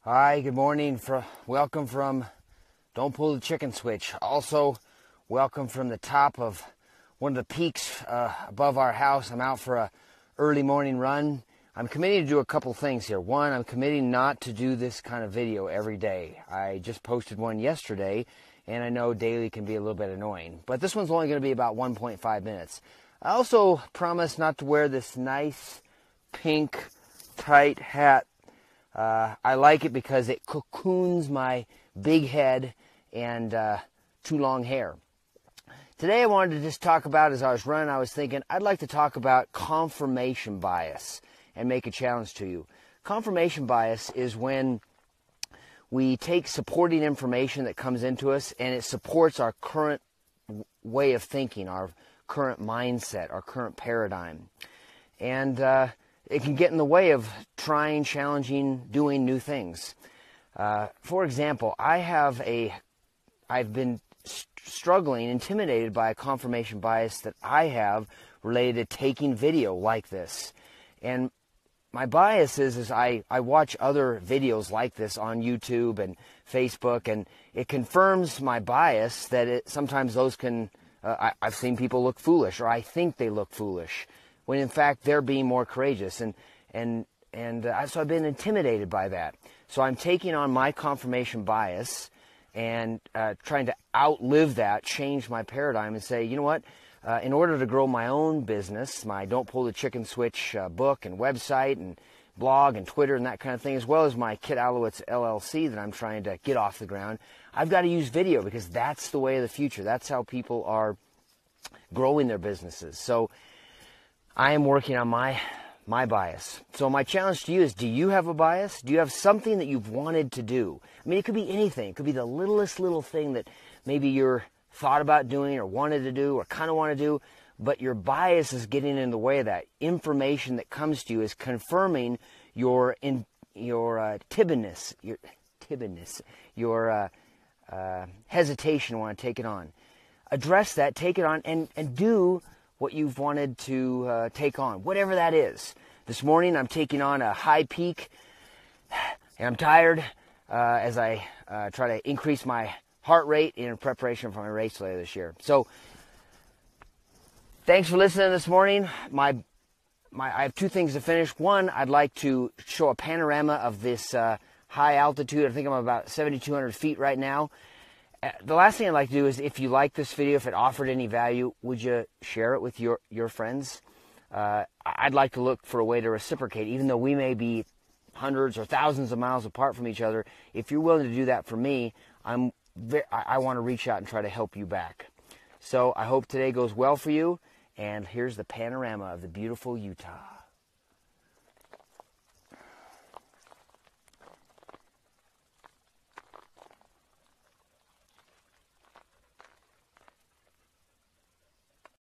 Hi, good morning. Welcome from Don't Pull the Chicken Switch. Also, welcome from the top of one of the peaks above our house. I'm out for a early morning run. I'm committing to do a couple things here. One, I'm committing not to do this kind of video every day. I just posted one yesterday, and I know daily can be a little bit annoying. But this one's only going to be about 1.5 minutes. I also promise not to wear this nice pink tight hat. I like it because it cocoons my big head and too long hair. Today I wanted to just talk about, as I was running, I was thinking I'd like to talk about confirmation bias and make a challenge to you. Confirmation bias is when we take supporting information that comes into us and it supports our current way of thinking, our current mindset, our current paradigm. And it can get in the way of trying, challenging, doing new things. For example, I've been struggling, intimidated by a confirmation bias that I have related to taking video like this. And my bias is I watch other videos like this on YouTube and Facebook, and it confirms my bias that sometimes those can, I've seen people look foolish, or I think they look foolish, when in fact they're being more courageous. So I've been intimidated by that. So I'm taking on my confirmation bias and trying to outlive that, change my paradigm, and say, you know what, in order to grow my own business, my Don't Pull the Chicken Switch book and website and blog and Twitter and that kind of thing, as well as my Allowitz LLC that I'm trying to get off the ground, I've got to use video because that's the way of the future. That's how people are growing their businesses. So I am working on my bias. So my challenge to you is, do you have a bias? Do you have something that you've wanted to do? I mean, it could be anything. It could be the littlest little thing that maybe you're thought about doing or wanted to do or kind of want to do, but your bias is getting in the way of that. Information that comes to you is confirming your timidness, your hesitation to want to take it on. Address that, take it on, and do what you've wanted to take on, whatever that is. This morning I'm taking on a high peak, and I'm tired as I try to increase my heart rate in preparation for my race later this year. So thanks for listening this morning. I have two things to finish. One, I'd like to show a panorama of this high altitude. I think I'm about 7,200 feet right now. The last thing I'd like to do is, if you like this video, if it offered any value, would you share it with your friends? I'd like to look for a way to reciprocate, even though we may be hundreds or thousands of miles apart from each other. If you're willing to do that for me, I want to reach out and try to help you back. So I hope today goes well for you, and here's the panorama of the beautiful Utah.